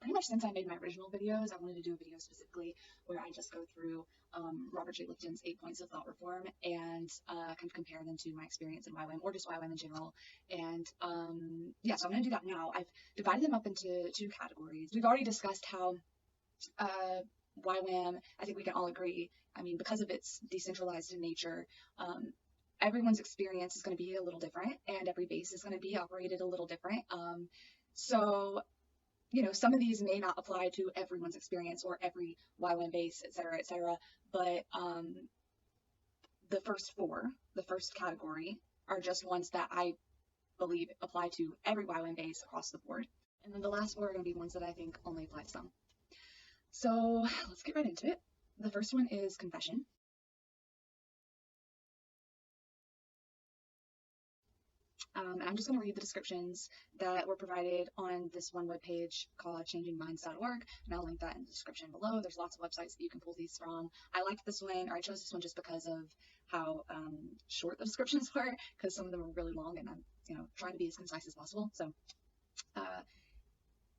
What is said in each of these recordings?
pretty much since I made my original videos, I wanted to do a video specifically where I just go through Robert J. Lifton's 8 points of thought reform and kind of compare them to my experience in YWAM or just YWAM in general. And yeah, so I'm going to do that now. I've divided them up into 2 categories. We've already discussed how YWAM, I think we can all agree, I mean, because of its decentralized in nature, everyone's experience is going to be a little different, and every base is going to be operated a little different. So, you know, some of these may not apply to everyone's experience or every YWAM base, et cetera, but the first 4, the first category, are just ones that I believe apply to every YWAM base across the board. And then the last 4 are going to be ones that I think only apply to some. So let's get right into it. The first one is confession. And I'm just going to read the descriptions that were provided on this one webpage called changingminds.org, and I'll link that in the description below. There's lots of websites that you can pull these from. I liked this one, or I chose this one just because of how short the descriptions were, because some of them were really long, and I'm, you know, trying to be as concise as possible. So,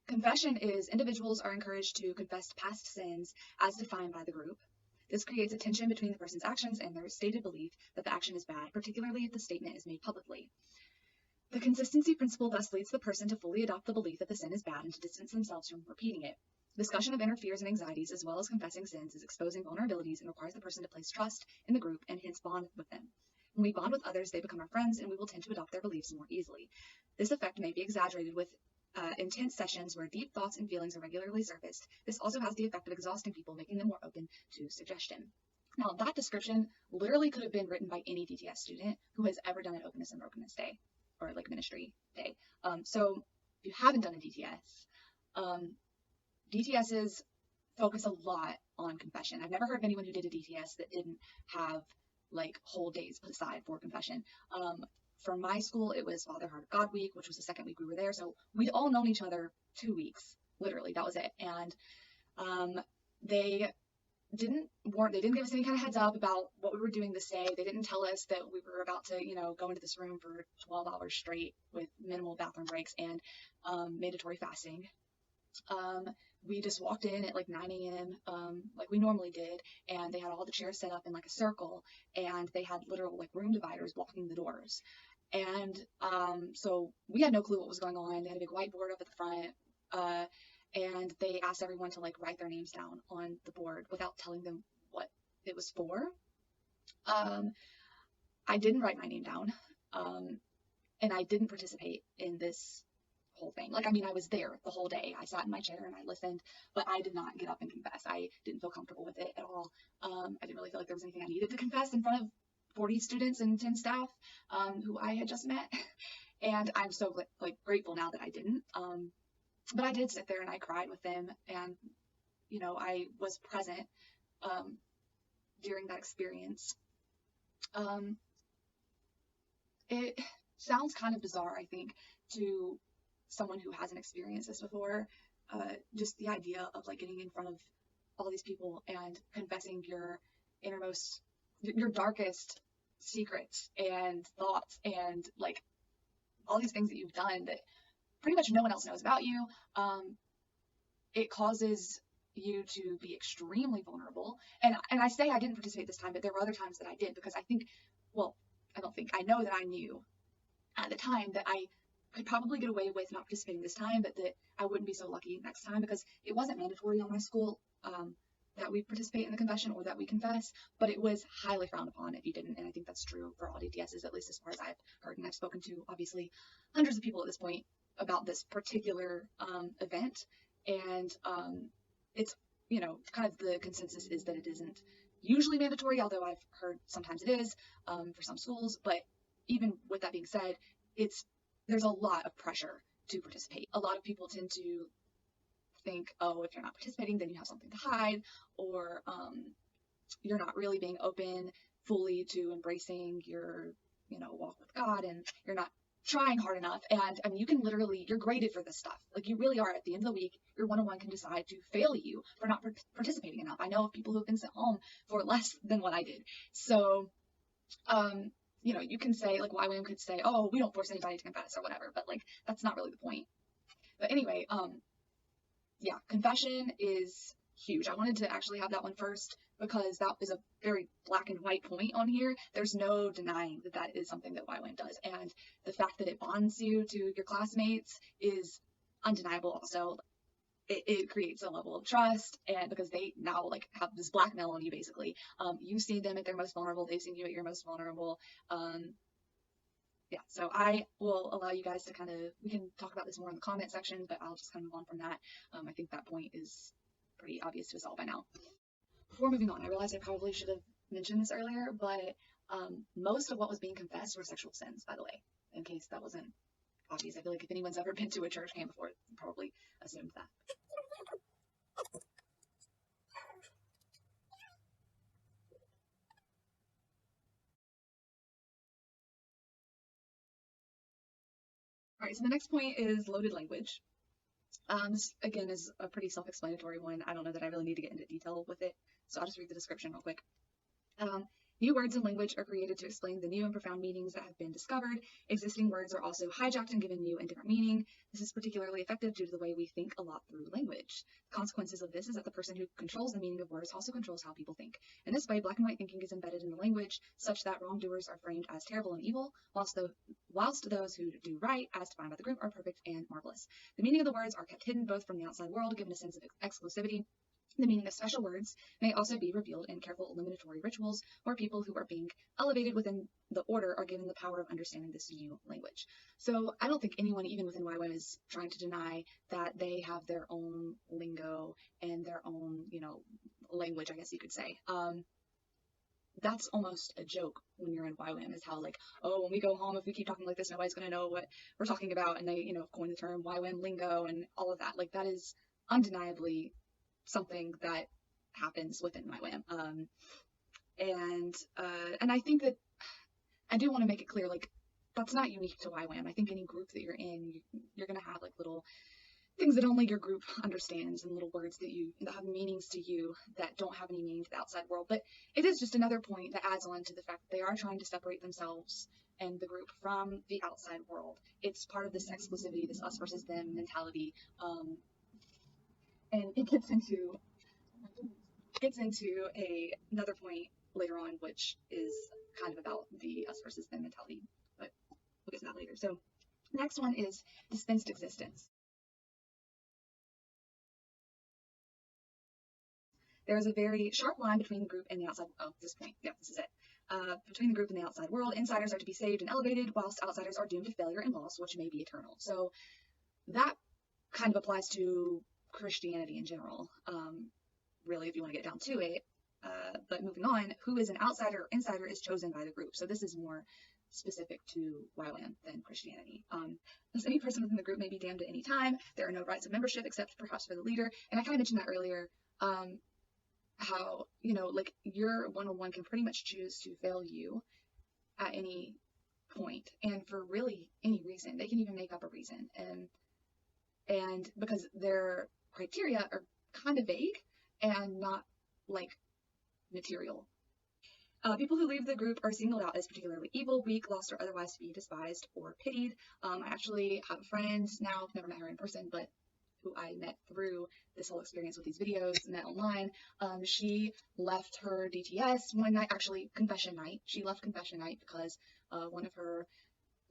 confession is individuals are encouraged to confess past sins as defined by the group. This creates a tension between the person's actions and their stated belief that the action is bad, particularly if the statement is made publicly. The consistency principle thus leads the person to fully adopt the belief that the sin is bad and to distance themselves from repeating it. Discussion of inner fears and anxieties, as well as confessing sins, is exposing vulnerabilities and requires the person to place trust in the group and hence bond with them. When we bond with others, they become our friends, and we will tend to adopt their beliefs more easily. This effect may be exaggerated with intense sessions where deep thoughts and feelings are regularly surfaced. This also has the effect of exhausting people, making them more open to suggestion. Now, that description literally could have been written by any DTS student who has ever done an Openness and Brokenness Day, or like ministry day. So if you haven't done a DTS, DTSs focus a lot on confession. I've never heard of anyone who did a DTS that didn't have like whole days put aside for confession. For my school, it was Father Heart of God week, which was the second week we were there. So we'd all known each other 2 weeks, literally, that was it. And they didn't give us any kind of heads up about what we were doing this day. They didn't tell us that we were about to, you know, go into this room for 12 hours straight with minimal bathroom breaks and mandatory fasting. We just walked in at like 9 a.m. Like we normally did, and they had all the chairs set up in like a circle, and they had literal like room dividers blocking the doors. And so we had no clue what was going on. They had a big whiteboard up at the front, and they asked everyone to like write their names down on the board without telling them what it was for. I didn't write my name down, and I didn't participate in this whole thing. Like, I mean, I was there the whole day. I sat in my chair and I listened, but I did not get up and confess. I didn't feel comfortable with it at all. I didn't really feel like there was anything I needed to confess in front of 40 students and 10 staff who I had just met. And I'm so like grateful now that I didn't. But I did sit there and I cried with them, and you know, I was present during that experience. It sounds kind of bizarre, I think, to someone who hasn't experienced this before, just the idea of like getting in front of all these people and confessing your innermost, your darkest secrets and thoughts and like all these things that you've done that pretty much no one else knows about you. It causes you to be extremely vulnerable. And I say I didn't participate this time, but there were other times that I did, because I think, well, I know that I knew at the time that I could probably get away with not participating this time, but that I wouldn't be so lucky next time, because it wasn't mandatory on my school that we participate in the confession or that we confess, but it was highly frowned upon if you didn't. And I think that's true for all DTSs, at least as far as I've heard, and I've spoken to obviously hundreds of people at this point about this particular event. And it's, you know, kind of the consensus is that it isn't usually mandatory, although I've heard sometimes it is for some schools. But even with that being said, there's a lot of pressure to participate. A lot of people tend to think, oh, if you're not participating, then you have something to hide, or you're not really being open fully to embracing your, you know, walk with God, and you're not trying hard enough. And I mean, you can literally, you're graded for this stuff. Like, you really are. At the end of the week, your 101 can decide to fail you for not participating enough. I know of people who have been sent home for less than what I did. So, you know, you can say, like, YWAM could say, oh, we don't force anybody to confess or whatever, but like, that's not really the point. But anyway, yeah, confession is huge. I wanted to actually have that one first because that is a very black and white point on here. There's no denying that that is something that YWAM does, and the fact that it bonds you to your classmates is undeniable also. It creates a level of trust, and because they now like have this blackmail on you basically. You see them at their most vulnerable, they've seen you at your most vulnerable. Yeah, so I will allow you guys to kind of, we can talk about this more in the comment section, but I'll just kind of move on from that. I think that point is pretty obvious to us all by now. Before moving on, I realized I probably should have mentioned this earlier, but most of what was being confessed were sexual sins, by the way, in case that wasn't obvious. I feel like if anyone's ever been to a church camp before, you probably assumed that. All right, so the next point is loaded language. This again is a pretty self-explanatory one. I don't know that I really need to get into detail with it, so I'll just read the description real quick. New words and language are created to explain the new and profound meanings that have been discovered. Existing words are also hijacked and given new and different meaning. This is particularly effective due to the way we think a lot through language. The consequences of this is that the person who controls the meaning of words also controls how people think. In this way, black and white thinking is embedded in the language, such that wrongdoers are framed as terrible and evil, whilst those who do right, as defined by the group, are perfect and marvelous. The meaning of the words are kept hidden both from the outside world, given a sense of exclusivity. The meaning of special words may also be revealed in careful eliminatory rituals, where people who are being elevated within the order are given the power of understanding this new language. So I don't think anyone, even within YWAM, is trying to deny that they have their own lingo and their own, language, I guess you could say. That's almost a joke when you're in YWAM, is how like, oh, when we go home, if we keep talking like this, nobody's going to know what we're talking about. And they, coin the term YWAM lingo and all of that. Like, that is undeniably something that happens within YWAM. And I think that I do want to make it clear, like, that's not unique to YWAM. I think any group that you're in, you're going to have like little things that only your group understands, and little words that have meanings to you that don't have any meaning to the outside world. But it is just another point that adds on to the fact that they are trying to separate themselves and the group from the outside world. It's part of this exclusivity, this us versus them mentality. And it gets into another point later on, which is kind of about the us versus them mentality, but we'll get to that later. So the next one is dispensed existence. There is a very sharp line between the group and the outside. Oh, this point. Yeah, this is it. Between the group and the outside world, insiders are to be saved and elevated, whilst outsiders are doomed to failure and loss, which may be eternal. So that kind of applies to Christianity in general, really, if you want to get down to it. But moving on, who is an outsider or insider is chosen by the group. So this is more specific to YWAM than Christianity. Thus, any person within the group may be damned at any time. There are no rights of membership except perhaps for the leader. And I kind of mentioned that earlier, how, like, your one-on-one can pretty much choose to fail you at any point, and for really any reason. They can even make up a reason. And because their criteria are kind of vague and not like material. People who leave the group are singled out as particularly evil, weak, lost, or otherwise to be despised or pitied. I actually have a friend now, I've never met her in person, but who I met through this whole experience with these videos, met online. She left her DTS one night, actually confession night. She left confession night because one of her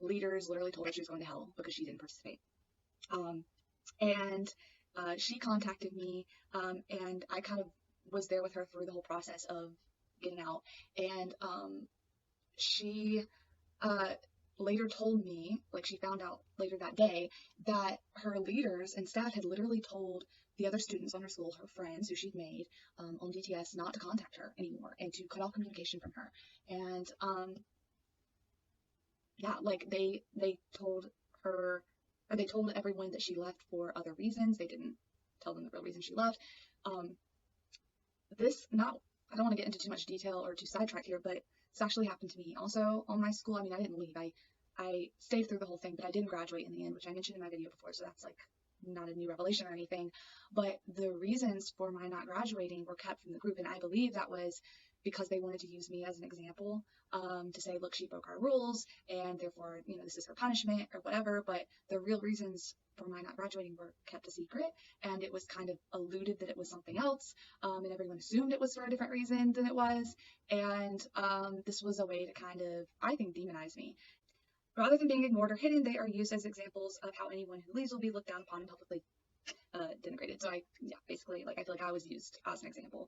leaders literally told her she was going to hell because she didn't participate. And she contacted me, and I kind of was there with her through the whole process of getting out. And she later told me, like, she found out later that day that her leaders and staff had literally told the other students on her school, her friends who she'd made on DTS, not to contact her anymore and to cut off communication from her. And yeah, like, they told her, or they told everyone that she left for other reasons. They didn't tell them the real reason she left. I don't want to get into too much detail or too sidetracked here, but this actually happened to me also on my school. I mean, I didn't leave. I stayed through the whole thing, but I didn't graduate in the end, which I mentioned in my video before, so that's like not a new revelation or anything. But the reasons for my not graduating were kept from the group, and I believe that was because they wanted to use me as an example, to say, look, she broke our rules, and therefore, this is her punishment or whatever. But the real reasons for my not graduating were kept a secret, and it was kind of alluded that it was something else, and everyone assumed it was for a different reason than it was. And this was a way to kind of, I think, demonize me. Rather than being ignored or hidden, they are used as examples of how anyone who leaves will be looked down upon and publicly denigrated. So basically, I feel like I was used as an example.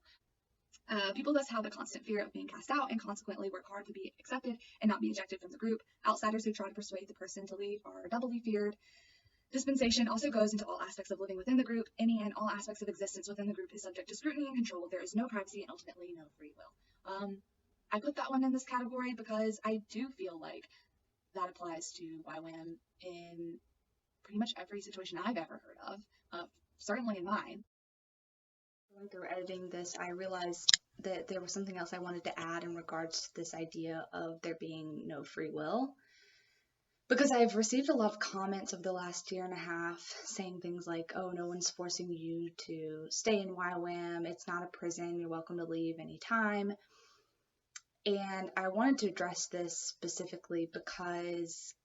People thus have a constant fear of being cast out and consequently work hard to be accepted and not be ejected from the group. Outsiders who try to persuade the person to leave are doubly feared. Dispensation also goes into all aspects of living within the group. Any and all aspects of existence within the group is subject to scrutiny and control. There is no privacy and ultimately no free will. I put that one in this category because I do feel like that applies to YWAM in pretty much every situation I've ever heard of, certainly in mine. Going through editing this, I realized that there was something else I wanted to add in regards to this idea of there being no free will. Because I've received a lot of comments over the last year and a half saying things like, oh, no one's forcing you to stay in YWAM, it's not a prison, you're welcome to leave anytime. And I wanted to address this specifically because,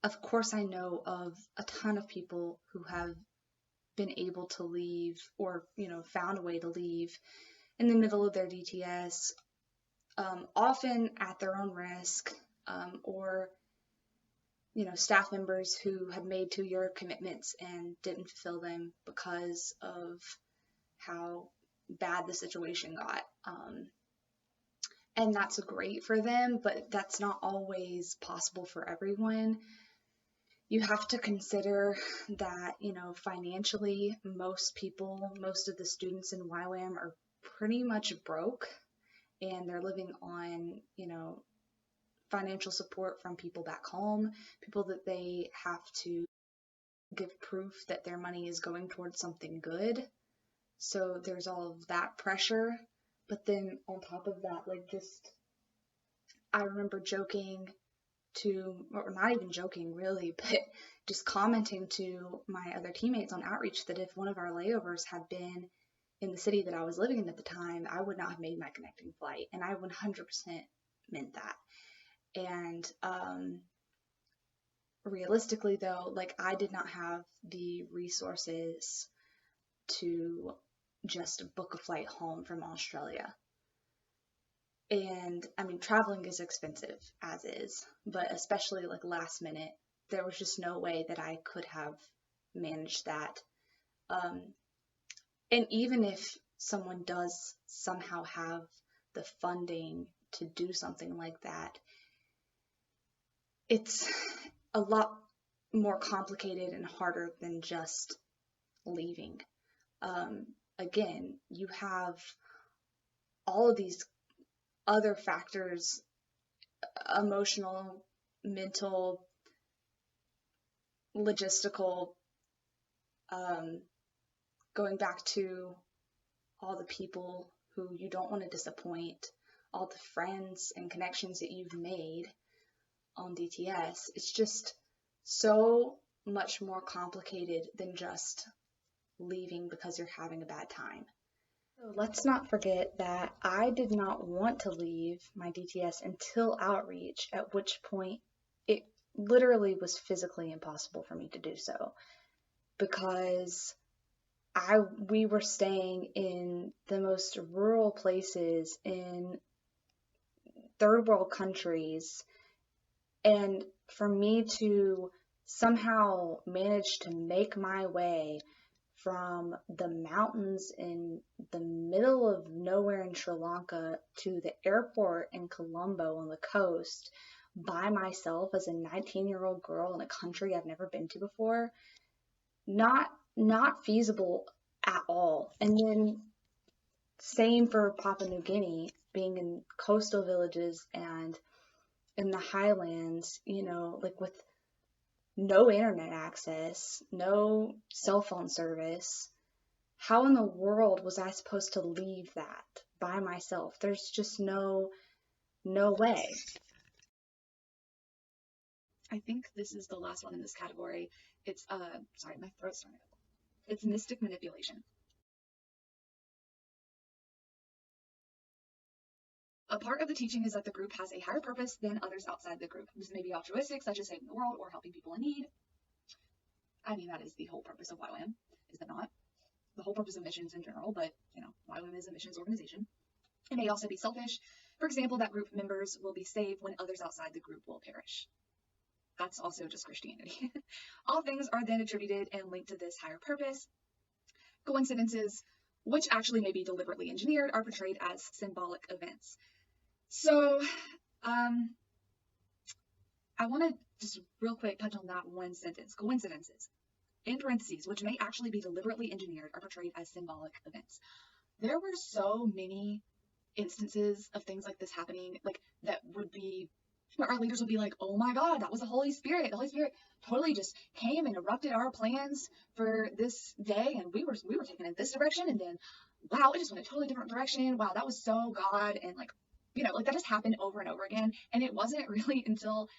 of course, I know of a ton of people who have been able to leave or, found a way to leave in the middle of their DTS, often at their own risk, or, staff members who have made 2-year commitments and didn't fulfill them because of how bad the situation got. And that's great for them, but that's not always possible for everyone. You have to consider that, financially, most of the students in YWAM are pretty much broke, and they're living on, financial support from people back home, people that they have to give proof that their money is going towards something good. So there's all of that pressure. But then on top of that, I remember joking to, or not even joking really, but just commenting to my other teammates on outreach that if one of our layovers had been in the city that I was living in at the time, I would not have made my connecting flight. And I 100% meant that. And realistically though, I did not have the resources to just book a flight home from Australia. And traveling is expensive as is, but especially last minute, there was just no way that I could have managed that. And even if someone does somehow have the funding to do something like that, it's a lot more complicated and harder than just leaving. Again, you have all of these other factors, emotional, mental, logistical, going back to all the people who you don't want to disappoint, all the friends and connections that you've made on DTS. It's just so much more complicated than just leaving because you're having a bad time. So let's not forget that I did not want to leave my DTS until outreach, at which point it literally was physically impossible for me to do so, because we were staying in the most rural places in third world countries, and for me to somehow manage to make my way from the mountains in the middle of nowhere in Sri Lanka to the airport in Colombo on the coast by myself as a 19-year-old girl in a country I've never been to before, not feasible at all. And then same for Papua New Guinea, being in coastal villages and in the highlands, with no internet access, no cell phone service. How in the world was I supposed to leave that by myself? There's just no way. I think this is the last one in this category. It's sorry, my throat's starting to. It's mystic manipulation. A part of the teaching is that the group has a higher purpose than others outside the group. This may be altruistic, such as saving the world or helping people in need. I mean, that is the whole purpose of YWAM, is it not? The whole purpose of missions in general, but, YWAM is a missions organization. It may also be selfish. For example, that group members will be saved when others outside the group will perish. That's also just Christianity. All things are then attributed and linked to this higher purpose. Coincidences, which actually may be deliberately engineered, are portrayed as symbolic events. So, I want to just real quick touch on that one sentence. Coincidences, in parentheses, which may actually be deliberately engineered, are portrayed as symbolic events. There were so many instances of things like this happening, like that would be where our leaders would be like, oh my God, that was the Holy Spirit. The Holy Spirit totally just came and erupted our plans for this day, and we were taken in this direction, and then wow, it just went a totally different direction. Wow, that was so God, and like that just happened over and over again. And it wasn't really until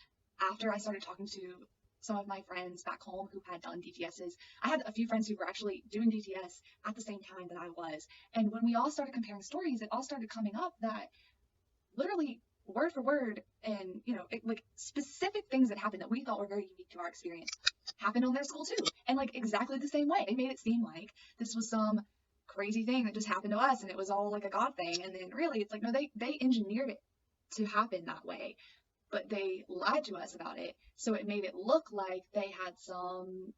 after I started talking to some of my friends back home who had done DTSs. I had a few friends who were actually doing DTS at the same time that I was. And when we all started comparing stories, it all started coming up that literally word for word and, like specific things that happened that we thought were very unique to our experience happened on their school too. And like exactly the same way. They made it seem like this was some crazy thing that just happened to us and it was all like a God thing. And then really it's like, no, they engineered it to happen that way. But they lied to us about it, so it made it look like they had some,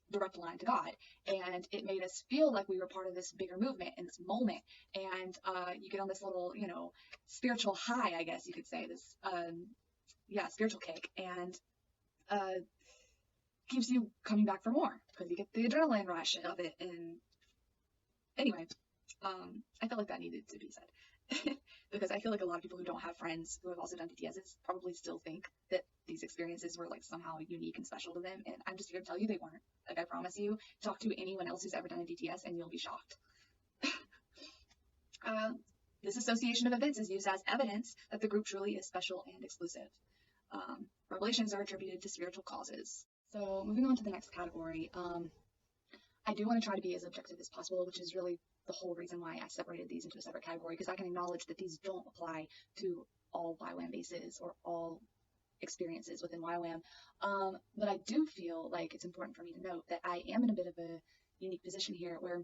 direct line to God, and it made us feel like we were part of this bigger movement in this moment, and you get on this little, spiritual high, I guess you could say, this, spiritual kick, and keeps you coming back for more, because you get the adrenaline rush of it, and anyway, I felt like that needed to be said. Because I feel like a lot of people who don't have friends who have also done DTSs probably still think that these experiences were like somehow unique and special to them, and I'm just here to tell you they weren't. Like, I promise you, talk to anyone else who's ever done a DTS and you'll be shocked. This association of events is used as evidence that the group truly is special and exclusive. Revelations are attributed to spiritual causes. So moving on to the next category, I do want to try to be as objective as possible, which is really the whole reason why I separated these into a separate category, because I can acknowledge that these don't apply to all YWAM bases or all experiences within YWAM. But I do feel like it's important for me to note that I am in a bit of a unique position here where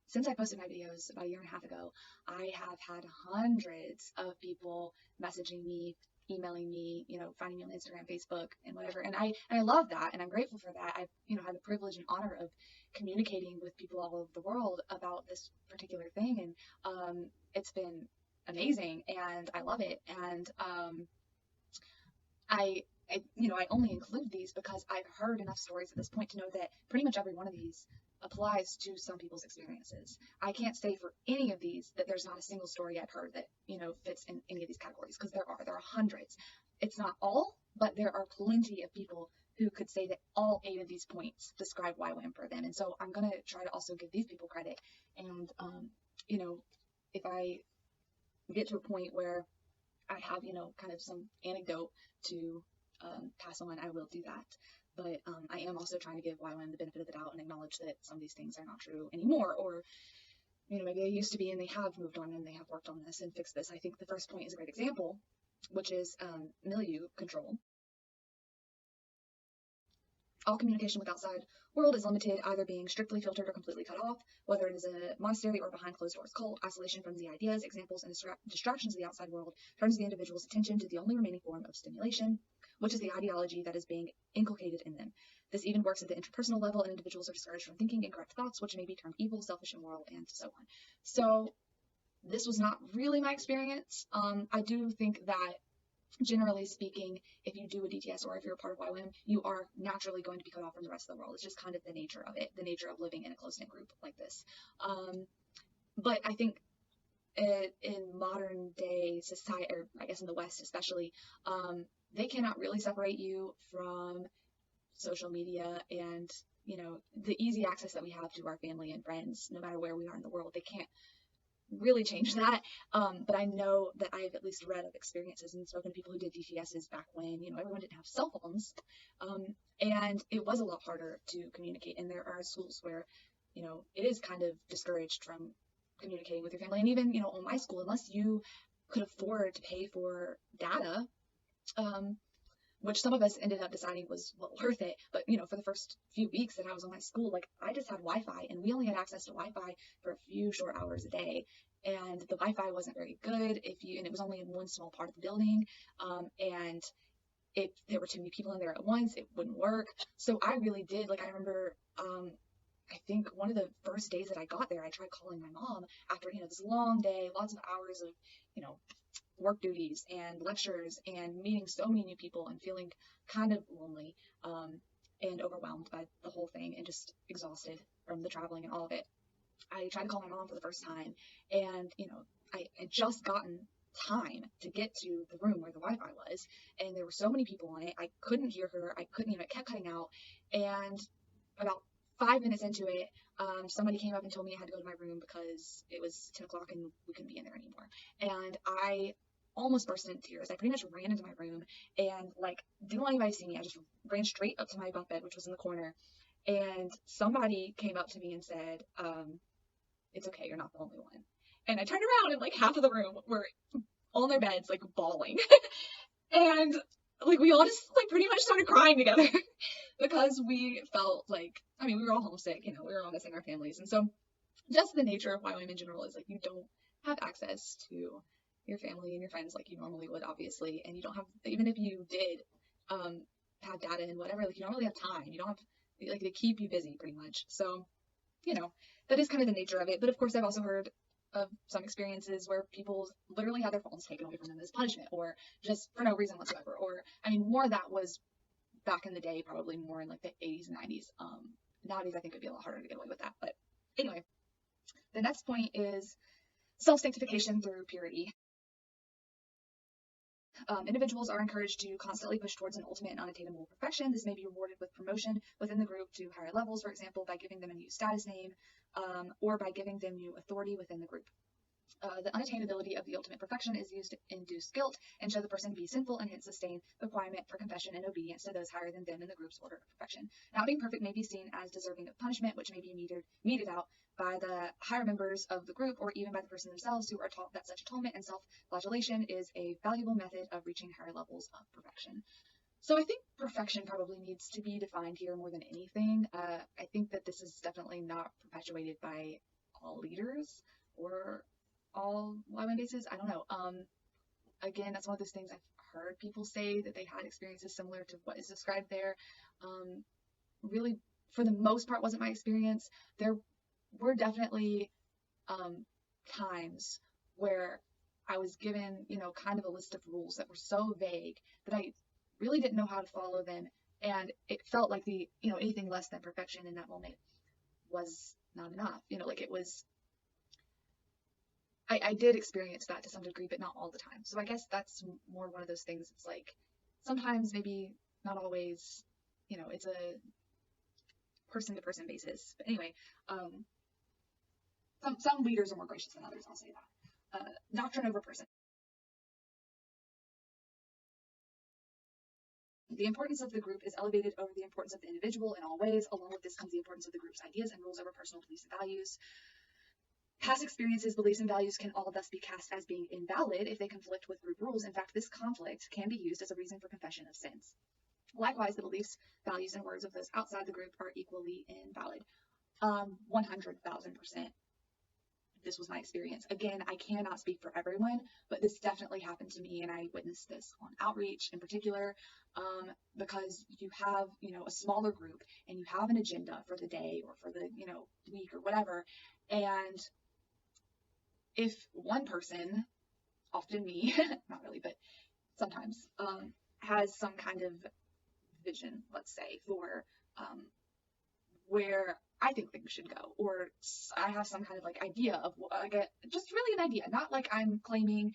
since I posted my videos about a year and a half ago, I have had hundreds of people messaging me, emailing me, finding me on Instagram, Facebook, and whatever. And I love that, and I'm grateful for that. I've, had the privilege and honor of communicating with people all over the world about this particular thing, and it's been amazing, and I love it. And I only include these because I've heard enough stories at this point to know that pretty much every one of these applies to some people's experiences. I can't say for any of these that there's not a single story I've heard that, fits in any of these categories, because there are hundreds. It's not all, but there are plenty of people who could say that all 8 of these points describe YWAM for them. And so I'm going to try to also give these people credit. And, if I get to a point where I have, kind of some anecdote to pass on, I will do that. But I am also trying to give YWAM the benefit of the doubt and acknowledge that some of these things are not true anymore, or maybe they used to be and they have moved on and they have worked on this and fixed this. I think the first point is a great example, which is milieu control. All communication with outside world is limited, either being strictly filtered or completely cut off, whether it is a monastery or behind closed doors cult. Isolation from the ideas, examples, and distractions of the outside world turns the individual's attention to the only remaining form of stimulation, which is the ideology that is being inculcated in them. This even works at the interpersonal level, and individuals are discouraged from thinking incorrect thoughts, which may be termed evil, selfish, immoral, and so on. So this was not really my experience. I do think that, generally speaking, if you do a DTS or if you're a part of YWAM, you are naturally going to be cut off from the rest of the world. It's just kind of the nature of it, the nature of living in a close-knit group like this. But I think in modern day society, or I guess in the West especially, they cannot really separate you from social media and, the easy access that we have to our family and friends, no matter where we are in the world. They can't really change that, but I know that I've at least read of experiences and spoken to people who did DTSs back when, everyone didn't have cell phones, and it was a lot harder to communicate, and there are schools where, it is kind of discouraged from communicating with your family, and even, on my school, unless you could afford to pay for data, which some of us ended up deciding was well worth it. But for the first few weeks that I was on my school, like I just had Wi-Fi, and we only had access to Wi-Fi for a few short hours a day, and the Wi-Fi wasn't very good and it was only in one small part of the building, and if there were too many people in there at once, it wouldn't work. So I really did, like, I remember, I think one of the first days that I got there, I tried calling my mom after, this long day, lots of hours of, work duties and lectures and meeting so many new people and feeling kind of lonely, and overwhelmed by the whole thing and just exhausted from the traveling and all of it. I tried to call my mom for the first time, and, I had just gotten time to get to the room where the Wi-Fi was, and there were so many people on it. I couldn't hear her. I couldn't, it kept cutting out. And about 5 minutes into it, somebody came up and told me I had to go to my room because it was 10 o'clock and we couldn't be in there anymore. And I almost burst into tears. I pretty much ran into my room and, like, didn't want anybody to see me. I just ran straight up to my bunk bed, which was in the corner. And somebody came up to me and said, "It's okay, you're not the only one." And I turned around and, like, half of the room were on their beds, like, bawling. And, like, we all just, like, pretty much started crying together because we felt like, we were all homesick, we were all missing our families. And so just the nature of YWAM in general is, like, you don't have access to your family and your friends like you normally would, obviously. And you don't have, even if you did have data and whatever, like, you don't really have time. You don't have, like, they keep you busy pretty much. So, that is kind of the nature of it. But of course, I've also heard of some experiences where people literally had their phones taken away from them as punishment, or just for no reason whatsoever. Or, more of that was back in the day, probably more in like the 80s and 90s. Nowadays, I think it'd be a lot harder to get away with that. But anyway, the next point is self-sanctification through purity. Individuals are encouraged to constantly push towards an ultimate and unattainable perfection. This may be rewarded with promotion within the group to higher levels, for example, by giving them a new status name, or by giving them new authority within the group. The unattainability of the ultimate perfection is used to induce guilt and show the person to be sinful, and hence sustain the requirement for confession and obedience to those higher than them in the group's order of perfection. Not being perfect may be seen as deserving of punishment, which may be meted out by the higher members of the group, or even by the person themselves, who are taught that such atonement and self-flagellation is a valuable method of reaching higher levels of perfection. So I think perfection probably needs to be defined here more than anything. I think that this is definitely not perpetuated by all leaders or all YWAM bases. I don't know. Again, that's one of those things I've heard people say, that they had experiences similar to what is described there. Really, for the most part, wasn't my experience. There were definitely times where I was given, kind of a list of rules that were so vague that I really didn't know how to follow them, and it felt like anything less than perfection in that moment was not enough. Like, it was, I did experience that to some degree, but not all the time. So I guess that's more one of those things. It's like, sometimes, maybe not always, it's a person to person basis. But anyway, some leaders are more gracious than others, I'll say that. Doctrine over person. The importance of the group is elevated over the importance of the individual in all ways. Along with this comes the importance of the group's ideas and rules over personal beliefs and values. Past experiences, beliefs, and values can all thus be cast as being invalid if they conflict with group rules. In fact, this conflict can be used as a reason for confession of sins. Likewise, the beliefs, values, and words of those outside the group are equally invalid. 100,000%. This was my experience. Again, I cannot speak for everyone, but this definitely happened to me, and I witnessed this on outreach in particular, because you have, a smaller group, and you have an agenda for the day or for the, week or whatever, and if one person, often me, not really, but sometimes, has some kind of vision, let's say, for where I think things should go, or I have some kind of like idea of just really an idea, not like I'm claiming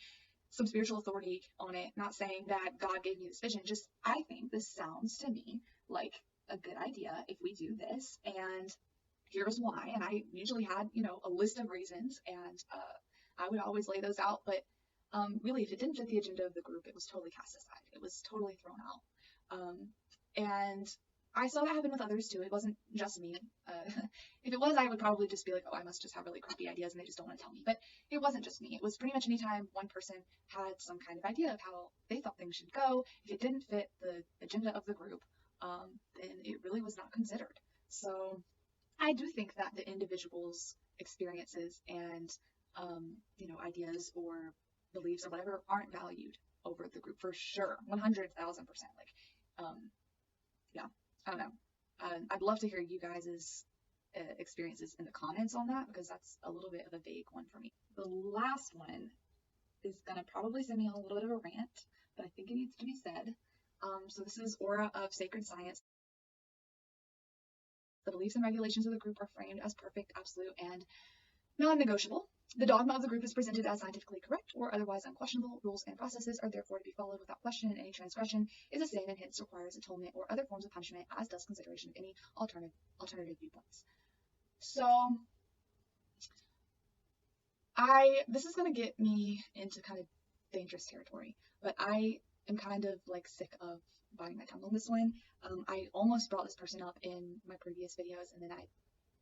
some spiritual authority on it, not saying that God gave me this vision, just I think this sounds to me like a good idea if we do this, and here's why. And I usually had, a list of reasons, and I would always lay those out, but really, if it didn't fit the agenda of the group, it was totally cast aside. It was totally thrown out. And I saw that happen with others too. It wasn't just me. If it was, I would probably just be like, oh, I must just have really crappy ideas and they just don't want to tell me. But it wasn't just me. It was pretty much anytime one person had some kind of idea of how they thought things should go, if it didn't fit the agenda of the group, then it really was not considered. So I do think that the individual's experiences and, ideas or beliefs or whatever aren't valued over the group for sure. 100,000%. Yeah. I don't know. I'd love to hear you guys' experiences in the comments on that, because that's a little bit of a vague one for me. The last one is going to probably send me on a little bit of a rant, but I think it needs to be said. So this is Aura of Sacred Science. The beliefs and regulations of the group are framed as perfect, absolute, and non-negotiable. The dogma of the group is presented as scientifically correct or otherwise unquestionable. Rules and processes are therefore to be followed without question, and any transgression is a sin and hence requires atonement or other forms of punishment, as does consideration of any alternative viewpoints. So, this is going to get me into kind of dangerous territory, but I am kind of like sick of biting my tongue on this one. I almost brought this person up in my previous videos, and then I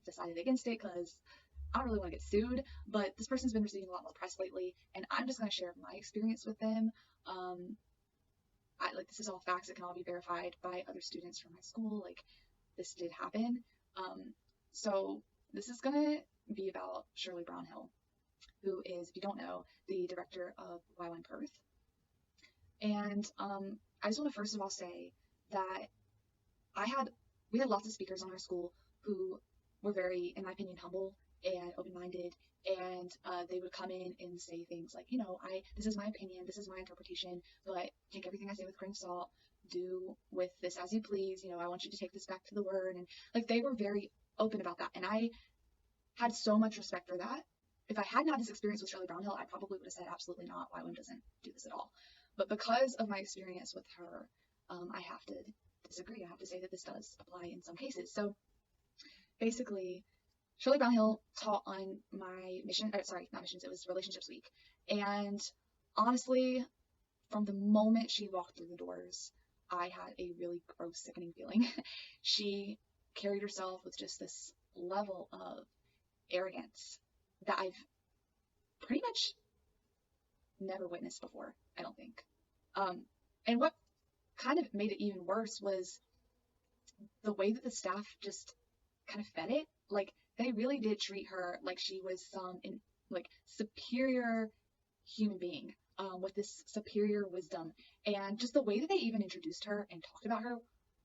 decided against it because I don't really want to get sued, but this person's been receiving a lot more press lately, and I'm just going to share my experience with them. This is all facts. It can all be verified by other students from my school. Like, this did happen. So this is going to be about Shirley Brownhill, who is, if you don't know, the director of YWAM Perth. And I just want to first of all say that we had lots of speakers on our school who were very, in my opinion, humble and open-minded, and they would come in and say things like, this is my opinion, this is my interpretation, but take everything I say with a grain of salt, do with this as you please, I want you to take this back to the word, and like, they were very open about that, and I had so much respect for that. If I hadn't had this experience with Shirley Brownhill, I probably would have said absolutely not, YWAM doesn't do this at all. But because of my experience with her, I have to disagree. I have to say that this does apply in some cases. So basically, Shirley Brownhill taught on my it was Relationships Week. And honestly, from the moment she walked through the doors, I had a really gross, sickening feeling. She carried herself with just this level of arrogance that I've pretty much never witnessed before, I don't think. And what kind of made it even worse was the way that the staff just kind of fed it. Like, they really did treat her like she was some superior human being with this superior wisdom, and just the way that they even introduced her and talked about her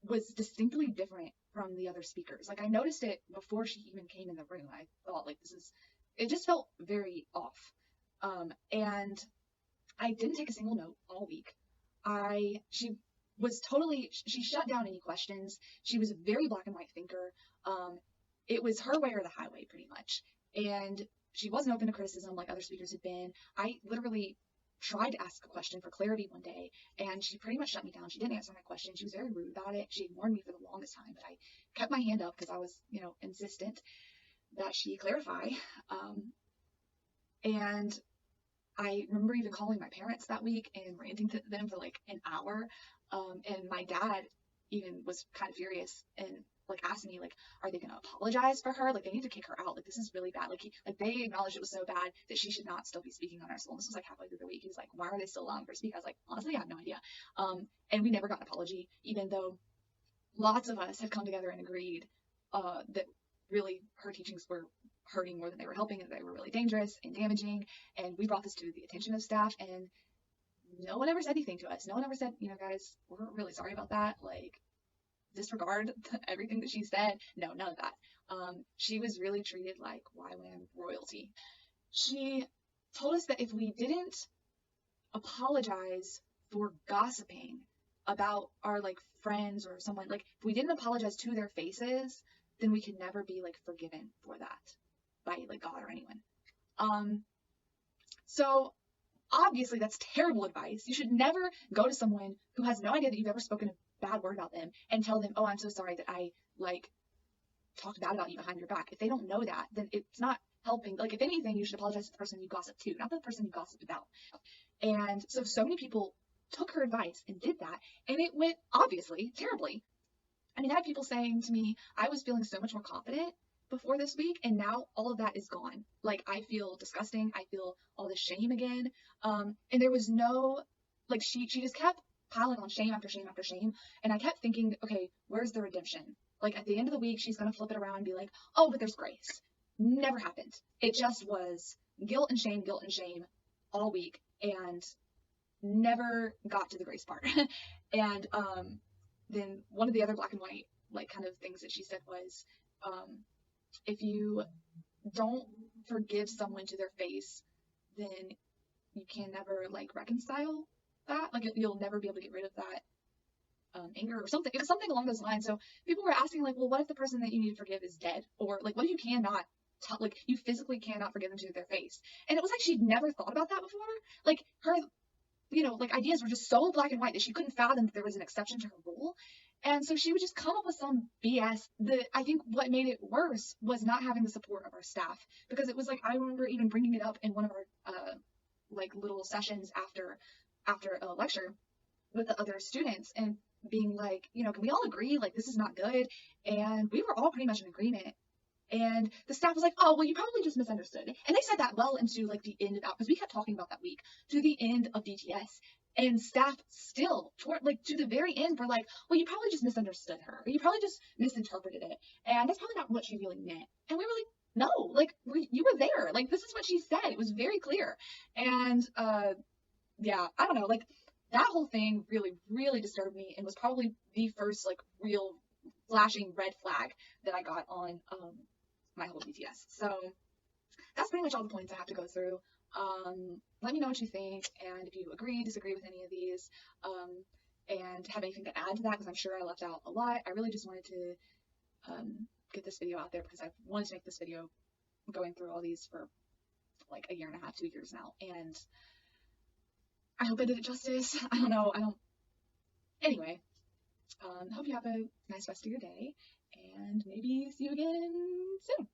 was distinctly different from the other speakers. Like, I noticed it before she even came in the room. I thought, like, it just felt very off. And I didn't take a single note all week. She shut down any questions. She was a very black and white thinker. It was her way or the highway, pretty much. And she wasn't open to criticism like other speakers had been. I literally tried to ask a question for clarity one day, and she pretty much shut me down. She didn't answer my question. She was very rude about it. She ignored me for the longest time, but I kept my hand up because I was, insistent that she clarify. And I remember even calling my parents that week and ranting to them for like an hour. And my dad even was kind of furious and like asked me, like, are they going to apologize for her? Like, they need to kick her out. Like, this is really bad. Like, they acknowledged it was so bad that she should not still be speaking on our school. And this was like halfway through the week. He was like, why are they still allowing her to speak? I was like, honestly, I have no idea. And we never got an apology, even though lots of us had come together and agreed that really her teachings were hurting more than they were helping, and they were really dangerous and damaging. And we brought this to the attention of staff, and no one ever said anything to us. No one ever said, guys, we're really sorry about that. Like, disregard everything that she said. No, none of that. She was really treated like YWAM royalty. She told us that if we didn't apologize for gossiping about our like friends or someone, like if we didn't apologize to their faces, then we could never be like forgiven for that by like God or anyone. So obviously that's terrible advice. You should never go to someone who has no idea that you've ever spoken a bad word about them and tell them, oh, I'm so sorry that I like talked bad about you behind your back. If they don't know that, then it's not helping. Like, if anything, you should apologize to the person you gossip to, not the person you gossiped about. And so many people took her advice and did that, and it went obviously terribly. I mean, I had people saying to me, I was feeling so much more confident before this week, and now all of that is gone. Like, I feel disgusting. I feel all this shame again. And there was no, like, she just kept piling on shame after shame after shame. And I kept thinking, okay, where's the redemption? Like, at the end of the week, she's going to flip it around and be like, oh, but there's grace. Never happened. It just was guilt and shame all week, and never got to the grace part. And then one of the other black and white, like, kind of things that she said was, if you don't forgive someone to their face, then you can never, like, reconcile that. Like, you'll never be able to get rid of that anger or something. It was something along those lines. So people were asking, like, well, what if the person that you need to forgive is dead? Or, like, what if you cannot, like, you physically cannot forgive them to their face? And it was like she'd never thought about that before. Like, her, you know, like, ideas were just so black and white that she couldn't fathom that there was an exception to her rule. And so she would just come up with some BS that I think what made it worse was not having the support of our staff. Because it was like, I remember even bringing it up in one of our like, little sessions after a lecture with the other students, and being like, you know, can we all agree, like, this is not good? And we were all pretty much in agreement. And the staff was like, oh, well, you probably just misunderstood. And they said that well into, like, the end of that, because we kept talking about that week to the end of DTS. And staff still, like, to the very end, were like, well, you probably just misunderstood her, or you probably just misinterpreted it, and that's probably not what she really meant. And we were like, no, like, you were there. Like, this is what she said. It was very clear. And yeah, I don't know, like, that whole thing really, really disturbed me, and was probably the first, like, real flashing red flag that I got on my whole DTS. So that's pretty much all the points I have to go through. Let me know what you think, and if you agree, disagree with any of these, and have anything to add to that, because I'm sure I left out a lot. I really just wanted to get this video out there, because I've wanted to make this video going through all these for like 1.5 years, 2 years now, and I hope I did it justice. I don't know. Anyway, hope you have a nice rest of your day, and maybe see you again soon.